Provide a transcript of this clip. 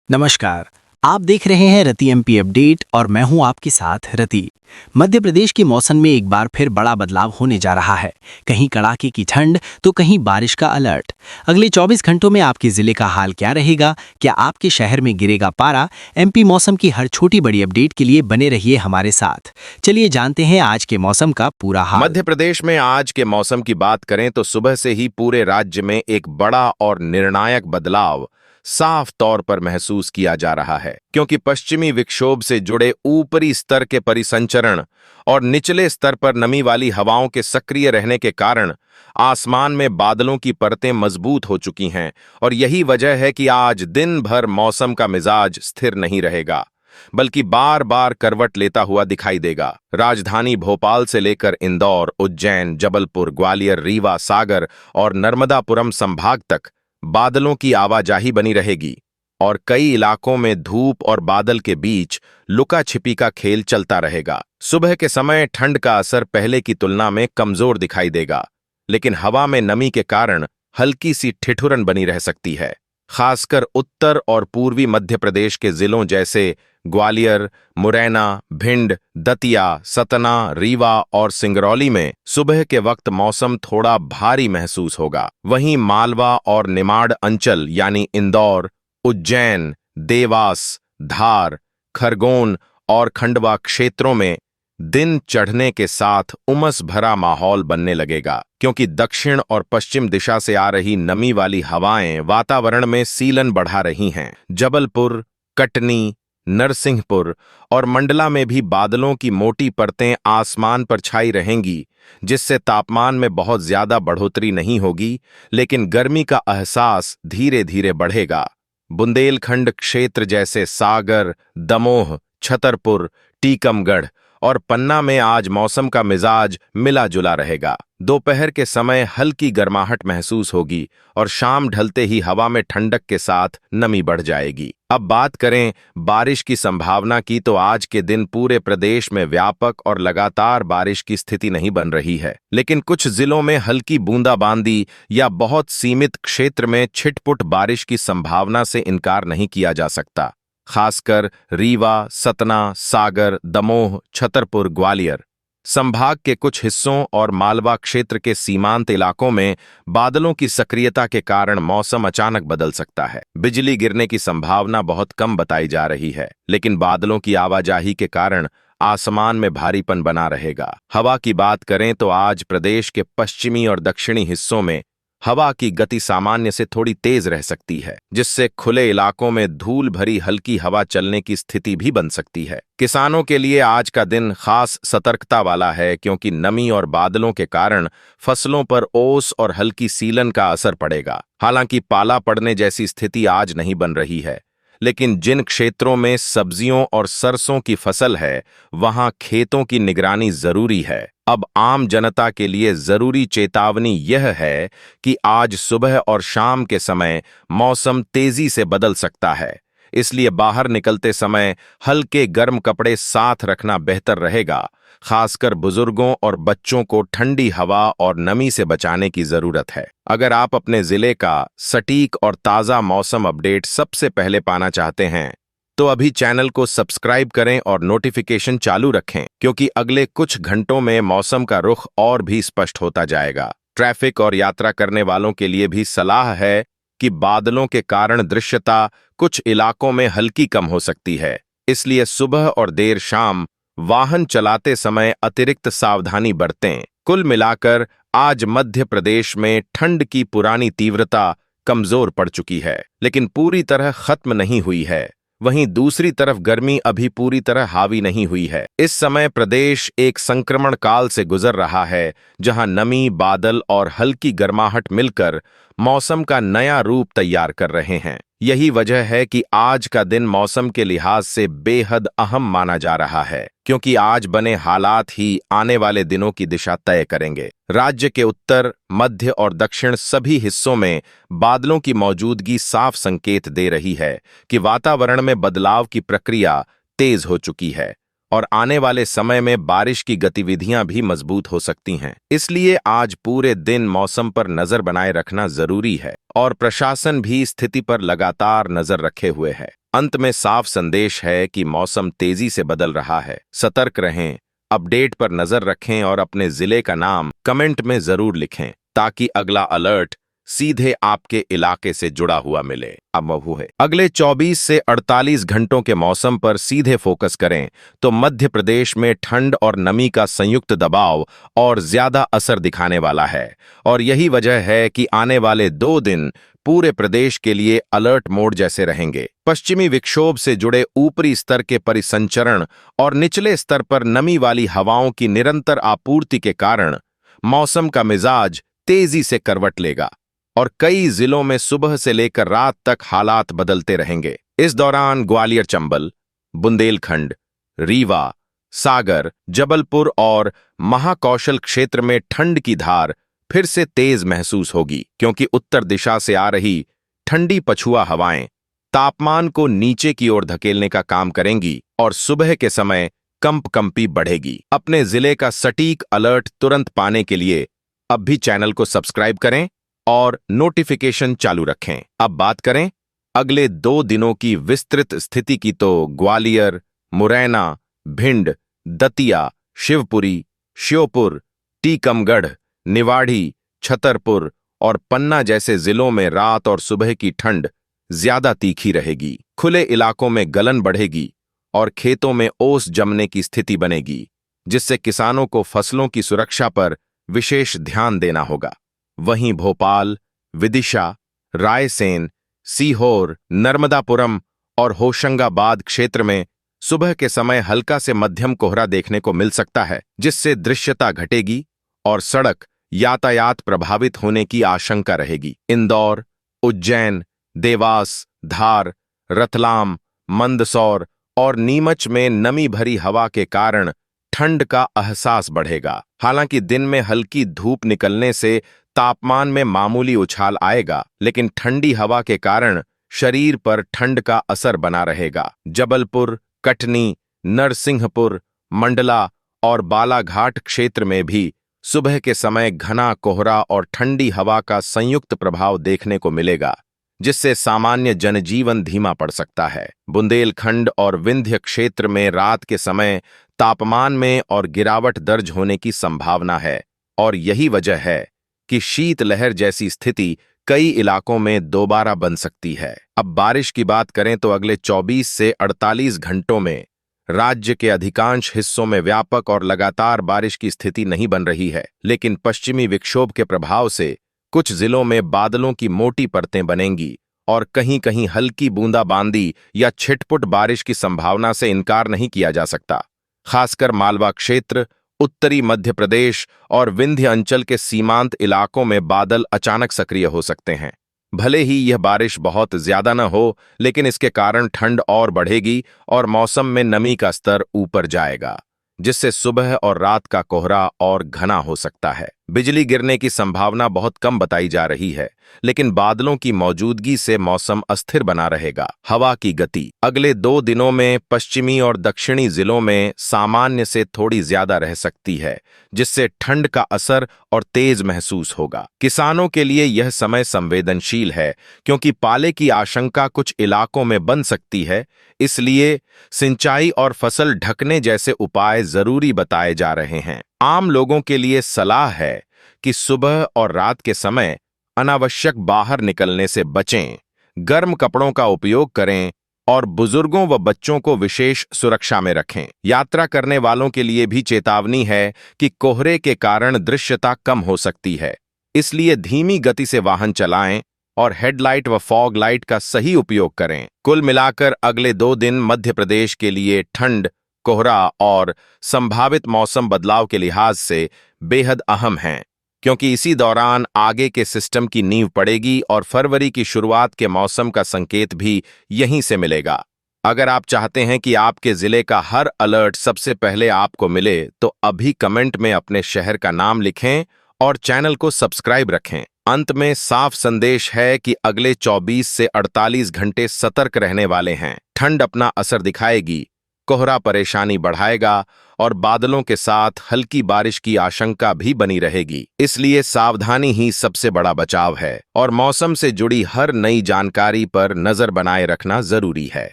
नमस्कार। आप देख रहे हैं रति एमपी अपडेट और मैं हूं आपके साथ रति। मध्य प्रदेश के मौसम में एक बार फिर बड़ा बदलाव होने जा रहा है। कहीं कड़ाके की ठंड तो कहीं बारिश का अलर्ट। अगले 24 घंटों में आपके जिले का हाल क्या रहेगा? क्या आपके शहर में गिरेगा पारा? एमपी मौसम की हर छोटी बड़ी अपडेट के लिए बने रहिए हमारे साथ। चलिए जानते हैं आज के मौसम का पूरा हाल। मध्य प्रदेश में आज के मौसम की बात करें तो सुबह से ही पूरे राज्य में एक बड़ा और निर्णायक बदलाव साफ तौर पर महसूस किया जा रहा है, क्योंकि पश्चिमी विक्षोभ से जुड़े ऊपरी स्तर के परिसंचरण और निचले स्तर पर नमी वाली हवाओं के सक्रिय रहने के कारण आसमान में बादलों की परतें मजबूत हो चुकी हैं। और यही वजह है कि आज दिन भर मौसम का मिजाज स्थिर नहीं रहेगा, बल्कि बार बार करवट लेता हुआ दिखाई देगा। राजधानी भोपाल से लेकर इंदौर, उज्जैन, जबलपुर, ग्वालियर, रीवा, सागर और नर्मदापुरम संभाग तक बादलों की आवाजाही बनी रहेगी और कई इलाकों में धूप और बादल के बीच लुका छिपी का खेल चलता रहेगा। सुबह के समय ठंड का असर पहले की तुलना में कमजोर दिखाई देगा, लेकिन हवा में नमी के कारण हल्की सी ठिठुरन बनी रह सकती है। खासकर उत्तर और पूर्वी मध्य प्रदेश के जिलों जैसे ग्वालियर, मुरैना, भिंड, दतिया, सतना, रीवा और सिंगरौली में सुबह के वक्त मौसम थोड़ा भारी महसूस होगा। वहीं मालवा और निमाड़ अंचल यानी इंदौर, उज्जैन, देवास, धार, खरगोन और खंडवा क्षेत्रों में दिन चढ़ने के साथ उमस भरा माहौल बनने लगेगा, क्योंकि दक्षिण और पश्चिम दिशा से आ रही नमी वाली हवाएं वातावरण में सीलन बढ़ा रही हैं। जबलपुर, कटनी, नरसिंहपुर और मंडला में भी बादलों की मोटी परतें आसमान पर छाई रहेंगी, जिससे तापमान में बहुत ज्यादा बढ़ोतरी नहीं होगी, लेकिन गर्मी का एहसास धीरे धीरे बढ़ेगा। बुंदेलखंड क्षेत्र जैसे सागर, दमोह, छतरपुर, टीकमगढ़ और पन्ना में आज मौसम का मिजाज मिला जुला रहेगा। दोपहर के समय हल्की गर्माहट महसूस होगी और शाम ढलते ही हवा में ठंडक के साथ नमी बढ़ जाएगी। अब बात करें बारिश की संभावना की, तो आज के दिन पूरे प्रदेश में व्यापक और लगातार बारिश की स्थिति नहीं बन रही है, लेकिन कुछ जिलों में हल्की बूंदाबांदी या बहुत सीमित क्षेत्र में छिटपुट बारिश की संभावना से इनकार नहीं किया जा सकता। खासकर रीवा, सतना, सागर, दमोह, छतरपुर, ग्वालियर संभाग के कुछ हिस्सों और मालवा क्षेत्र के सीमांत इलाकों में बादलों की सक्रियता के कारण मौसम अचानक बदल सकता है। बिजली गिरने की संभावना बहुत कम बताई जा रही है, लेकिन बादलों की आवाजाही के कारण आसमान में भारीपन बना रहेगा। हवा की बात करें तो आज प्रदेश के पश्चिमी और दक्षिणी हिस्सों में हवा की गति सामान्य से थोड़ी तेज रह सकती है, जिससे खुले इलाकों में धूल भरी हल्की हवा चलने की स्थिति भी बन सकती है। किसानों के लिए आज का दिन खास सतर्कता वाला है, क्योंकि नमी और बादलों के कारण फसलों पर ओस और हल्की सीलन का असर पड़ेगा। हालांकि पाला पड़ने जैसी स्थिति आज नहीं बन रही है, लेकिन जिन क्षेत्रों में सब्जियों और सरसों की फसल है, वहां खेतों की निगरानी जरूरी है। अब आम जनता के लिए जरूरी चेतावनी यह है कि आज सुबह और शाम के समय मौसम तेजी से बदल सकता है, इसलिए बाहर निकलते समय हल्के गर्म कपड़े साथ रखना बेहतर रहेगा। खासकर बुजुर्गों और बच्चों को ठंडी हवा और नमी से बचाने की जरूरत है। अगर आप अपने जिले का सटीक और ताज़ा मौसम अपडेट सबसे पहले पाना चाहते हैं, तो अभी चैनल को सब्सक्राइब करें और नोटिफिकेशन चालू रखें, क्योंकि अगले कुछ घंटों में मौसम का रुख और भी स्पष्ट होता जाएगा। ट्रैफिक और यात्रा करने वालों के लिए भी सलाह है कि बादलों के कारण दृश्यता कुछ इलाकों में हल्की कम हो सकती है, इसलिए सुबह और देर शाम वाहन चलाते समय अतिरिक्त सावधानी बरतें। कुल मिलाकर आज मध्य प्रदेश में ठंड की पुरानी तीव्रता कमजोर पड़ चुकी है, लेकिन पूरी तरह खत्म नहीं हुई है। वहीं दूसरी तरफ गर्मी अभी पूरी तरह हावी नहीं हुई है। इस समय प्रदेश एक संक्रमण काल से गुजर रहा है, जहां नमी, बादल और हल्की गर्माहट मिलकर मौसम का नया रूप तैयार कर रहे हैं। यही वजह है कि आज का दिन मौसम के लिहाज से बेहद अहम माना जा रहा है, क्योंकि आज बने हालात ही आने वाले दिनों की दिशा तय करेंगे। राज्य के उत्तर, मध्य और दक्षिण सभी हिस्सों में बादलों की मौजूदगी साफ संकेत दे रही है कि वातावरण में बदलाव की प्रक्रिया तेज हो चुकी है और आने वाले समय में बारिश की गतिविधियां भी मजबूत हो सकती हैं। इसलिए आज पूरे दिन मौसम पर नजर बनाए रखना जरूरी है और प्रशासन भी स्थिति पर लगातार नजर रखे हुए है। अंत में साफ संदेश है कि मौसम तेजी से बदल रहा है। सतर्क रहें, अपडेट पर नजर रखें और अपने जिले का नाम कमेंट में जरूर लिखें ताकि अगला अलर्ट सीधे आपके इलाके से जुड़ा हुआ मिले। अब वो है अगले 24 से 48 घंटों के मौसम पर सीधे फोकस करें तो मध्य प्रदेश में ठंड और नमी का संयुक्त दबाव और ज्यादा असर दिखाने वाला है और यही वजह है कि आने वाले 2 दिन पूरे प्रदेश के लिए अलर्ट मोड जैसे रहेंगे। पश्चिमी विक्षोभ से जुड़े ऊपरी स्तर के परिसंचरण और निचले स्तर पर नमी वाली हवाओं की निरंतर आपूर्ति के कारण मौसम का मिजाज तेजी से करवट लेगा और कई जिलों में सुबह से लेकर रात तक हालात बदलते रहेंगे। इस दौरान ग्वालियर, चंबल, बुंदेलखंड, रीवा, सागर, जबलपुर और महाकौशल क्षेत्र में ठंड की धार फिर से तेज महसूस होगी क्योंकि उत्तर दिशा से आ रही ठंडी पछुआ हवाएं तापमान को नीचे की ओर धकेलने का काम करेंगी और सुबह के समय कंपकंपी बढ़ेगी। अपने जिले का सटीक अलर्ट तुरंत पाने के लिए अब भी चैनल को सब्सक्राइब करें और नोटिफिकेशन चालू रखें। अब बात करें अगले 2 दिनों की विस्तृत स्थिति की तो ग्वालियर, मुरैना, भिंड, दतिया, शिवपुरी, श्योपुर, टीकमगढ़, निवाड़ी, छतरपुर और पन्ना जैसे जिलों में रात और सुबह की ठंड ज्यादा तीखी रहेगी। खुले इलाकों में गलन बढ़ेगी और खेतों में ओस जमने की स्थिति बनेगी जिससे किसानों को फसलों की सुरक्षा पर विशेष ध्यान देना होगा। वहीं भोपाल, विदिशा, रायसेन, सीहोर, नर्मदापुरम और होशंगाबाद क्षेत्र में सुबह के समय हल्का से मध्यम कोहरा देखने को मिल सकता है जिससे दृश्यता घटेगी और सड़क यातायात प्रभावित होने की आशंका रहेगी। इंदौर, उज्जैन, देवास, धार, रतलाम, मंदसौर और नीमच में नमी भरी हवा के कारण ठंड का एहसास बढ़ेगा। हालांकि दिन में हल्की धूप निकलने से तापमान में मामूली उछाल आएगा लेकिन ठंडी हवा के कारण शरीर पर ठंड का असर बना रहेगा। जबलपुर, कटनी, नरसिंहपुर, मंडला और बालाघाट क्षेत्र में भी सुबह के समय घना कोहरा और ठंडी हवा का संयुक्त प्रभाव देखने को मिलेगा जिससे सामान्य जनजीवन धीमा पड़ सकता है। बुंदेलखंड और विंध्य क्षेत्र में रात के समय तापमान में और गिरावट दर्ज होने की संभावना है और यही वजह है कि शीतलहर जैसी स्थिति कई इलाकों में दोबारा बन सकती है। अब बारिश की बात करें तो अगले 24 से 48 घंटों में राज्य के अधिकांश हिस्सों में व्यापक और लगातार बारिश की स्थिति नहीं बन रही है लेकिन पश्चिमी विक्षोभ के प्रभाव से कुछ जिलों में बादलों की मोटी परतें बनेंगी और कहीं-कहीं हल्की बूंदाबांदी या छिटपुट बारिश की संभावना से इनकार नहीं किया जा सकता। खासकर मालवा क्षेत्र, उत्तरी मध्य प्रदेश और विंध्य अंचल के सीमांत इलाकों में बादल अचानक सक्रिय हो सकते हैं। भले ही यह बारिश बहुत ज्यादा न हो लेकिन इसके कारण ठंड और बढ़ेगी और मौसम में नमी का स्तर ऊपर जाएगा जिससे सुबह और रात का कोहरा और घना हो सकता है। बिजली गिरने की संभावना बहुत कम बताई जा रही है लेकिन बादलों की मौजूदगी से मौसम अस्थिर बना रहेगा। हवा की गति अगले 2 दिनों में पश्चिमी और दक्षिणी जिलों में सामान्य से थोड़ी ज्यादा रह सकती है जिससे ठंड का असर और तेज महसूस होगा। किसानों के लिए यह समय संवेदनशील है क्योंकि पाले की आशंका कुछ इलाकों में बन सकती है, इसलिए सिंचाई और फसल ढकने जैसे उपाय जरूरी बताए जा रहे हैं। आम लोगों के लिए सलाह है कि सुबह और रात के समय अनावश्यक बाहर निकलने से बचें, गर्म कपड़ों का उपयोग करें और बुजुर्गों व बच्चों को विशेष सुरक्षा में रखें। यात्रा करने वालों के लिए भी चेतावनी है कि कोहरे के कारण दृश्यता कम हो सकती है, इसलिए धीमी गति से वाहन चलाएं और हेडलाइट व फॉग लाइट का सही उपयोग करें। कुल मिलाकर अगले 2 दिन मध्य प्रदेश के लिए ठंड, कोहरा और संभावित मौसम बदलाव के लिहाज से बेहद अहम हैं क्योंकि इसी दौरान आगे के सिस्टम की नींव पड़ेगी और फरवरी की शुरुआत के मौसम का संकेत भी यहीं से मिलेगा। अगर आप चाहते हैं कि आपके जिले का हर अलर्ट सबसे पहले आपको मिले तो अभी कमेंट में अपने शहर का नाम लिखें और चैनल को सब्सक्राइब रखें। अंत में साफ संदेश है कि अगले 24 से 48 घंटे सतर्क रहने वाले हैं। ठंड अपना असर दिखाएगी, कोहरा परेशानी बढ़ाएगा और बादलों के साथ हल्की बारिश की आशंका भी बनी रहेगी। इसलिए सावधानी ही सबसे बड़ा बचाव है और मौसम से जुड़ी हर नई जानकारी पर नजर बनाए रखना जरूरी है।